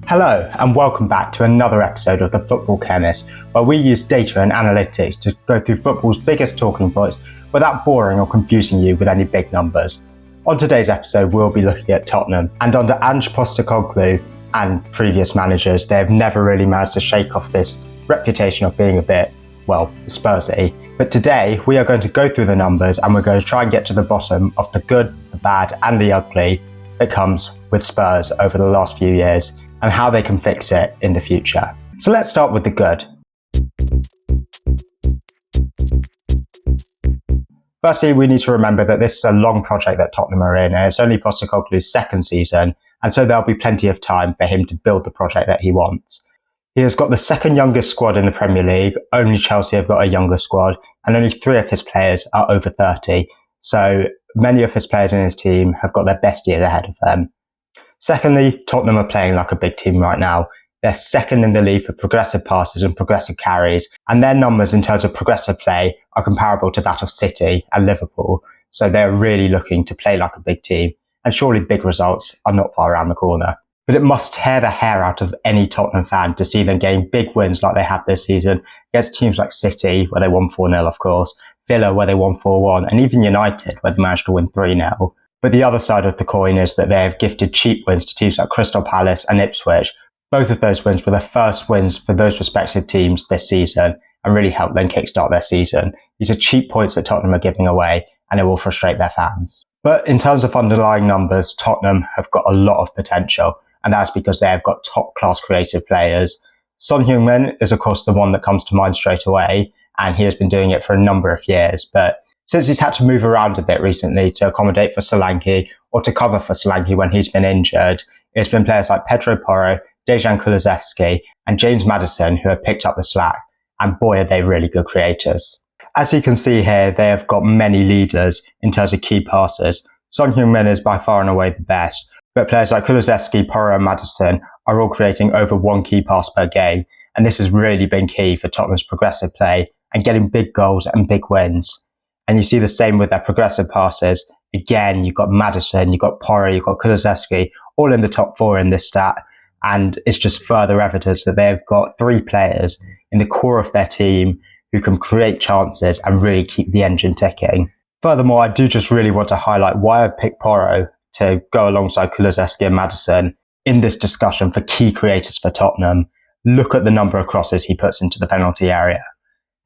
Hello and welcome back to another episode of The Football Chemist, where we use data and analytics to go through football's biggest talking points without boring or confusing you with any big numbers. On today's episode, we'll be looking at Tottenham, and under Ange Postecoglou and previous managers, they've never really managed to shake off this reputation of being a bit, Spursy. But today, we are going to go through the numbers and we're going to try and get to the bottom of the good, the bad and the ugly that comes with Spurs over the last few years, and how they can fix it in the future. So let's start with the good. Firstly, we need to remember that this is a long project that Tottenham are in, and it's only Postecoglou's second season, and so there'll be plenty of time for him to build the project that he wants. He has got the second youngest squad in the Premier League, only Chelsea have got a younger squad, and only 3 of his players are over 30, so many of his players in his team have got their best years ahead of them. Secondly, Tottenham are playing like a big team right now. They're second in the league for progressive passes and progressive carries, and their numbers in terms of progressive play are comparable to that of City and Liverpool. So they're really looking to play like a big team, and surely big results are not far around the corner. But it must tear the hair out of any Tottenham fan to see them gain big wins like they have this season against teams like City, where they won 4-0 of course, Villa, where they won 4-1, and even United, where they managed to win 3-0. But the other side of the coin is that they have gifted cheap wins to teams like Crystal Palace and Ipswich. Both of those wins were the first wins for those respective teams this season and really helped them kickstart their season. These are cheap points that Tottenham are giving away, and it will frustrate their fans. But in terms of underlying numbers, Tottenham have got a lot of potential, and that's because they have got top-class creative players. Son Heung-min is of course the one that comes to mind straight away, and he has been doing it for a number of years, but since he's had to move around a bit recently to accommodate for Solanke or to cover for Solanke when he's been injured, it's been players like Pedro Porro, Dejan Kulusevski and James Maddison who have picked up the slack, and boy are they really good creators. As you can see here, they have got many leaders in terms of key passes. Son Heung-min is by far and away the best, but players like Kulusevski, Porro and Maddison are all creating over 1 key pass per game, and this has really been key for Tottenham's progressive play and getting big goals and big wins. And you see the same with their progressive passes. Again, you've got Maddison, you've got Porro, you've got Kulusevski, all in the top 4 in this stat. And it's just further evidence that they've got 3 players in the core of their team who can create chances and really keep the engine ticking. Furthermore, I do just really want to highlight why I picked Porro to go alongside Kulusevski and Maddison in this discussion for key creators for Tottenham. Look at the number of crosses he puts into the penalty area.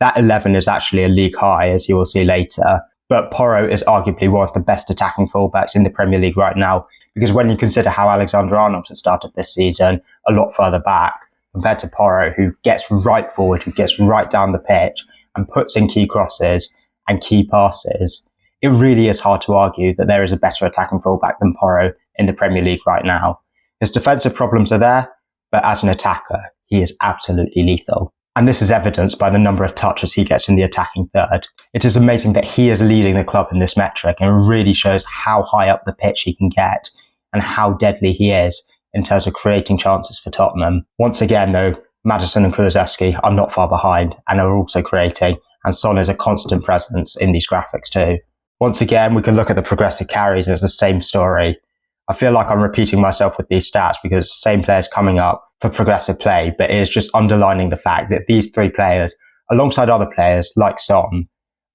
That 11 is actually a league high, as you will see later. But Porro is arguably one of the best attacking fullbacks in the Premier League right now, because when you consider how Alexander-Arnold has started this season, a lot further back, compared to Porro, who gets right forward, who gets right down the pitch, and puts in key crosses and key passes, it really is hard to argue that there is a better attacking fullback than Porro in the Premier League right now. His defensive problems are there, but as an attacker, he is absolutely lethal. And this is evidenced by the number of touches he gets in the attacking third. It is amazing that he is leading the club in this metric, and it really shows how high up the pitch he can get and how deadly he is in terms of creating chances for Tottenham. Once again though, Maddison and Kulusevski are not far behind and are also creating, and Son is a constant presence in these graphics too. Once again, we can look at the progressive carries and it's the same story. I feel like I'm repeating myself with these stats because it's the same players coming up for progressive play, but it is just underlining the fact that these 3 players, alongside other players like Son,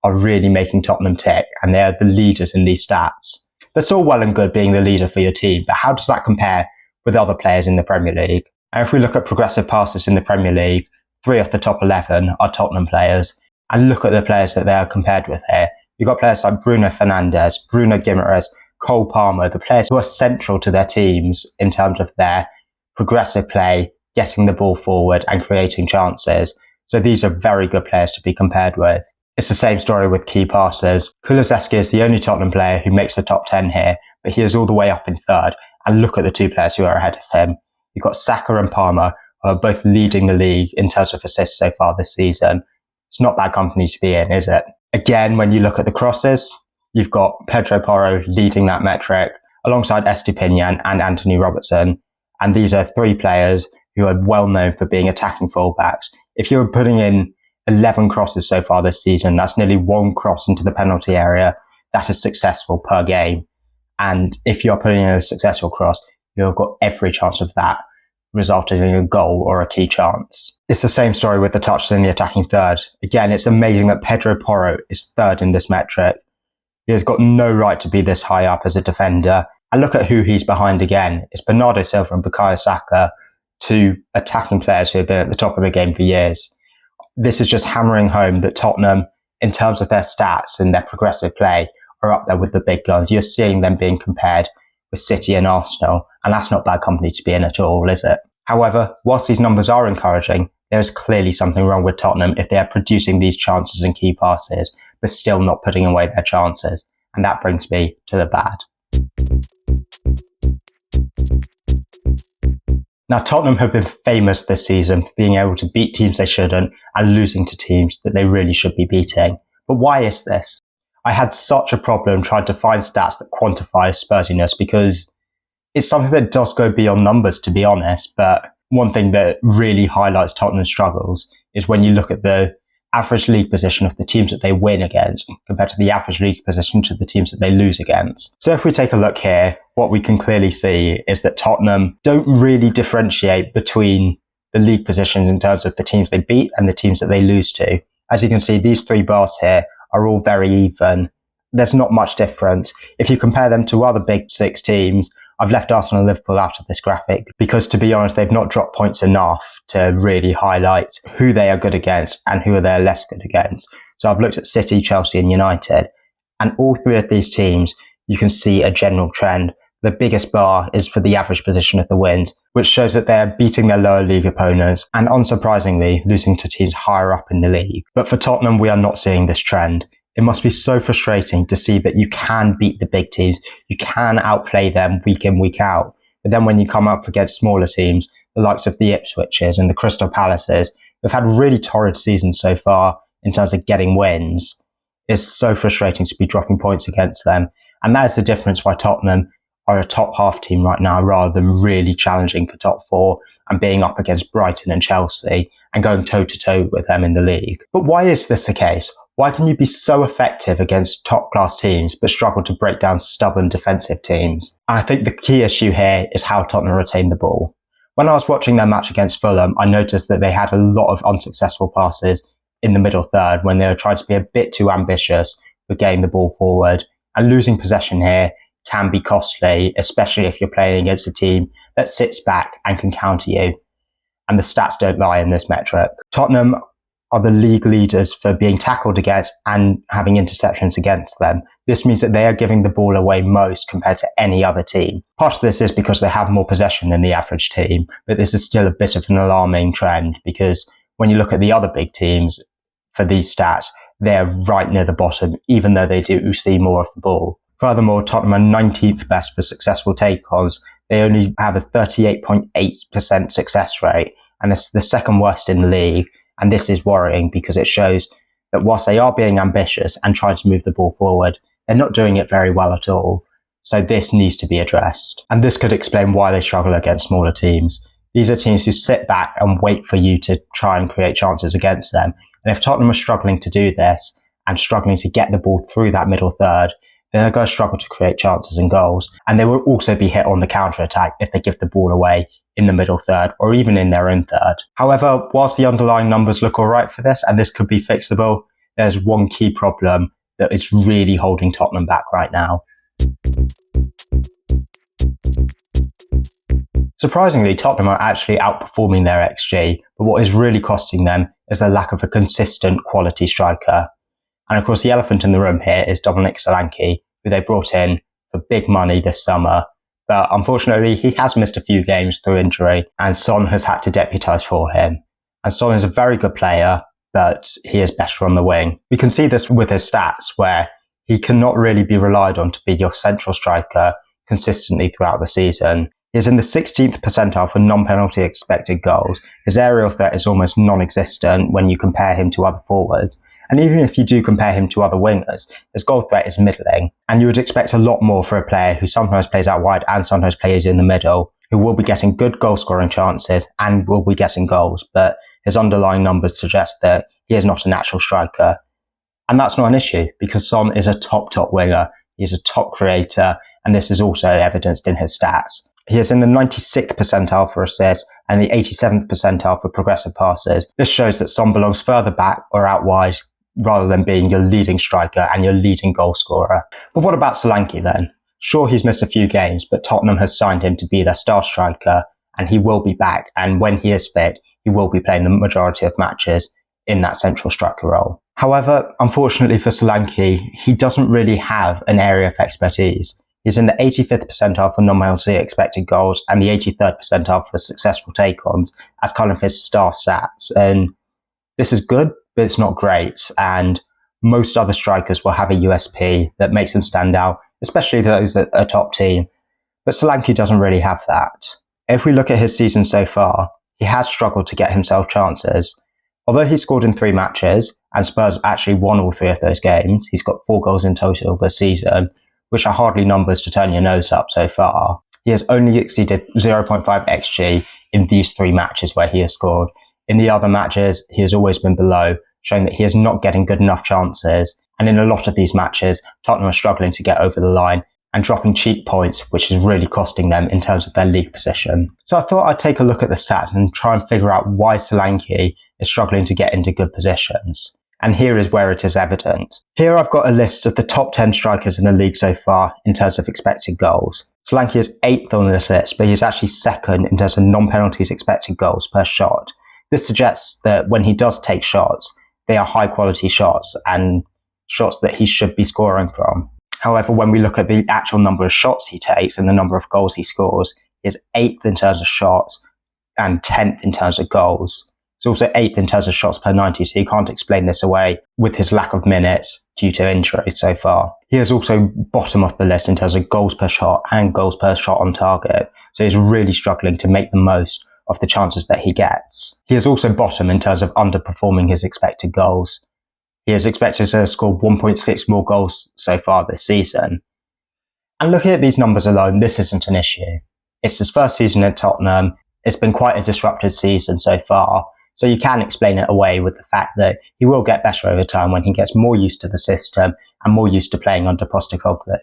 are really making Tottenham tick, and they are the leaders in these stats. That's all well and good being the leader for your team, but how does that compare with other players in the Premier League? And if we look at progressive passes in the Premier League, 3 of the top 11 are Tottenham players, and look at the players that they are compared with here. You've got players like Bruno Fernandes, Bruno Guimaraes, Cole Palmer, the players who are central to their teams in terms of their progressive play, getting the ball forward and creating chances. So these are very good players to be compared with. It's the same story with key passes. Kulusevski is the only Tottenham player who makes the top 10 here, but he is all the way up in third. And look at the 2 players who are ahead of him. You've got Saka and Palmer, who are both leading the league in terms of assists so far this season. It's not bad company to be in, is it? Again, when you look at the crosses, you've got Pedro Porro leading that metric alongside Estupinian and Anthony Robertson. And these are 3 players who are well known for being attacking fullbacks. If you're putting in 11 crosses so far this season, that's nearly 1 cross into the penalty area. That is successful per game. And if you're putting in a successful cross, you've got every chance of that resulted in a goal or a key chance. It's the same story with the touches in the attacking third. Again, it's amazing that Pedro Porro is third in this metric. He has got no right to be this high up as a defender. And look at who he's behind again. It's Bernardo Silva and Bukayo Saka, two attacking players who have been at the top of the game for years. This is just hammering home that Tottenham, in terms of their stats and their progressive play, are up there with the big guns. You're seeing them being compared with City and Arsenal, and that's not bad company to be in at all, is it? However, whilst these numbers are encouraging, there is clearly something wrong with Tottenham if they are producing these chances and key passes, but still not putting away their chances. And that brings me to the bad. Now, Tottenham have been famous this season for being able to beat teams they shouldn't and losing to teams that they really should be beating. But why is this? I had such a problem trying to find stats that quantify Spursiness because it's something that does go beyond numbers, to be honest. But one thing that really highlights Tottenham's struggles is when you look at the average league position of the teams that they win against compared to the average league position to the teams that they lose against. So if we take a look here, what we can clearly see is that Tottenham don't really differentiate between the league positions in terms of the teams they beat and the teams that they lose to. As you can see, these three bars here are all very even. There's not much difference. If you compare them to other big six teams, I've left Arsenal and Liverpool out of this graphic because, to be honest, they've not dropped points enough to really highlight who they are good against and who they are less good against. So I've looked at City, Chelsea and United, and all three of these teams, you can see a general trend. The biggest bar is for the average position of the wins, which shows that they're beating their lower league opponents and, unsurprisingly, losing to teams higher up in the league. But for Tottenham, we are not seeing this trend. It must be so frustrating to see that you can beat the big teams, you can outplay them week in, week out. But then when you come up against smaller teams, the likes of the Ipswiches and the Crystal Palaces, who've had really torrid seasons so far in terms of getting wins, it's so frustrating to be dropping points against them. And that is the difference why Tottenham are a top half team right now rather than really challenging for top four and being up against Brighton and Chelsea and going toe-to-toe with them in the league. But why is this the case? Why can you be so effective against top-class teams but struggle to break down stubborn defensive teams? And I think the key issue here is how Tottenham retain the ball. When I was watching their match against Fulham, I noticed that they had a lot of unsuccessful passes in the middle third when they were trying to be a bit too ambitious with getting the ball forward. And losing possession here can be costly, especially if you're playing against a team that sits back and can counter you. And the stats don't lie in this metric. Tottenham are the league leaders for being tackled against and having interceptions against them. This means that they are giving the ball away most compared to any other team. Part of this is because they have more possession than the average team, but this is still a bit of an alarming trend because when you look at the other big teams for these stats, they're right near the bottom, even though they do see more of the ball. Furthermore, Tottenham are 19th best for successful take-ons. They only have a 38.8% success rate, and it's the second worst in the league. And this is worrying because it shows that whilst they are being ambitious and trying to move the ball forward, they're not doing it very well at all. So this needs to be addressed. And this could explain why they struggle against smaller teams. These are teams who sit back and wait for you to try and create chances against them. And if Tottenham are struggling to do this and struggling to get the ball through that middle third, then they're going to struggle to create chances and goals. And they will also be hit on the counter-attack if they give the ball away in the middle third or even in their own third. However, whilst the underlying numbers look all right for this, and this could be fixable, there's one key problem that is really holding Tottenham back right now. Surprisingly, Tottenham are actually outperforming their XG, but what is really costing them is the lack of a consistent quality striker. And of course, the elephant in the room here is Dominic Solanke, who they brought in for big money this summer. But unfortunately, he has missed a few games through injury, and Son has had to deputise for him. And Son is a very good player, but he is better on the wing. We can see this with his stats, where he cannot really be relied on to be your central striker consistently throughout the season. He is in the 16th percentile for non-penalty expected goals. His aerial threat is almost non-existent when you compare him to other forwards. And even if you do compare him to other wingers, his goal threat is middling. And you would expect a lot more for a player who sometimes plays out wide and sometimes plays in the middle, who will be getting good goal-scoring chances and will be getting goals. But his underlying numbers suggest that he is not a natural striker. And that's not an issue because Son is a top winger. He's a top creator, and this is also evidenced in his stats. He is in the 96th percentile for assists and the 87th percentile for progressive passes. This shows that Son belongs further back or out wide rather than being your leading striker and your leading goal scorer. But what about Solanke then? Sure, he's missed a few games, but Tottenham has signed him to be their star striker, and he will be back, and when he is fit, he will be playing the majority of matches in that central striker role. However, unfortunately for Solanke, he doesn't really have an area of expertise. He's in the 85th percentile for non-penalty expected goals and the 83rd percentile for successful take-ons as kind of his star stats. And this is good, but it's not great. And most other strikers will have a USP that makes them stand out, especially those at a top team. But Solanke doesn't really have that. If we look at his season so far, he has struggled to get himself chances. Although he scored in 3 matches, and Spurs actually won all 3 of those games, he's got 4 goals in total this season, which are hardly numbers to turn your nose up so far. He has only exceeded 0.5 XG in these 3 matches where he has scored. In the other matches, he has always been below, showing that he is not getting good enough chances. And in a lot of these matches, Tottenham are struggling to get over the line and dropping cheap points, which is really costing them in terms of their league position. So I thought I'd take a look at the stats and try and figure out why Solanke is struggling to get into good positions. And here is where it is evident. Here I've got a list of the top 10 strikers in the league so far in terms of expected goals. Solanke is 8th on this list, but he's actually 2nd in terms of non-penalties expected goals per shot. This suggests that when he does take shots, they are high quality shots and shots that he should be scoring from. However, when we look at the actual number of shots he takes and the number of goals he scores, he is 8th in terms of shots and 10th in terms of goals. He's also 8th in terms of shots per 90, so you can't explain this away with his lack of minutes due to injury so far. He is also bottom of the list in terms of goals per shot and goals per shot on target, so he's really struggling to make the most of the chances that he gets. He is also bottom in terms of underperforming his expected goals. He is expected to have scored 1.6 more goals so far this season. And looking at these numbers alone, this isn't an issue. It's his first season at Tottenham. It's been quite a disrupted season so far, so you can explain it away with the fact that he will get better over time when he gets more used to the system and more used to playing under Postecoglou.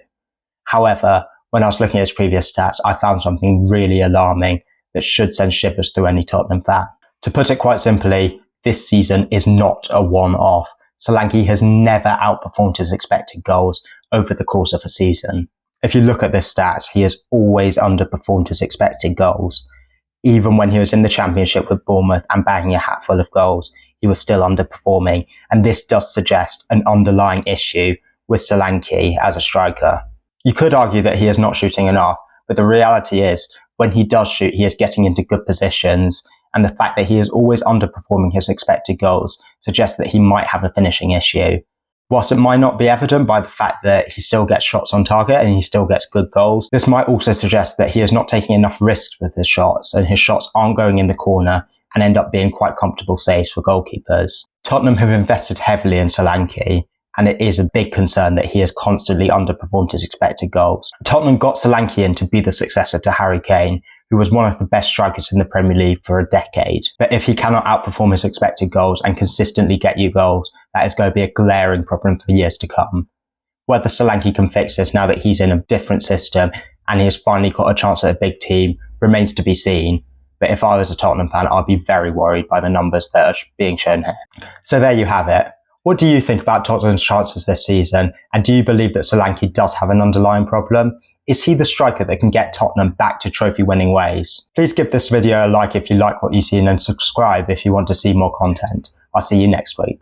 However, when I was looking at his previous stats, I found something really alarming that should send shivers through any Tottenham fan. To put it quite simply, this season is not a one-off. Solanke has never outperformed his expected goals over the course of a season. If you look at this stats, he has always underperformed his expected goals. Even when he was in the Championship with Bournemouth and bagging a hatful of goals, he was still underperforming, and this does suggest an underlying issue with Solanke as a striker. You could argue that he is not shooting enough, but the reality is, when he does shoot, he is getting into good positions, and the fact that he is always underperforming his expected goals suggests that he might have a finishing issue. Whilst it might not be evident by the fact that he still gets shots on target and he still gets good goals, this might also suggest that he is not taking enough risks with his shots, and his shots aren't going in the corner and end up being quite comfortable saves for goalkeepers. Tottenham have invested heavily in Solanke, and it is a big concern that he has constantly underperformed his expected goals. Tottenham got Solanke in to be the successor to Harry Kane, who was one of the best strikers in the Premier League for a decade. But if he cannot outperform his expected goals and consistently get you goals, that is going to be a glaring problem for years to come. Whether Solanke can fix this now that he's in a different system and he has finally got a chance at a big team remains to be seen. But if I was a Tottenham fan, I'd be very worried by the numbers that are being shown here. So there you have it. What do you think about Tottenham's chances this season? And do you believe that Solanke does have an underlying problem? Is he the striker that can get Tottenham back to trophy-winning ways? Please give this video a like if you like what you see and subscribe if you want to see more content. I'll see you next week.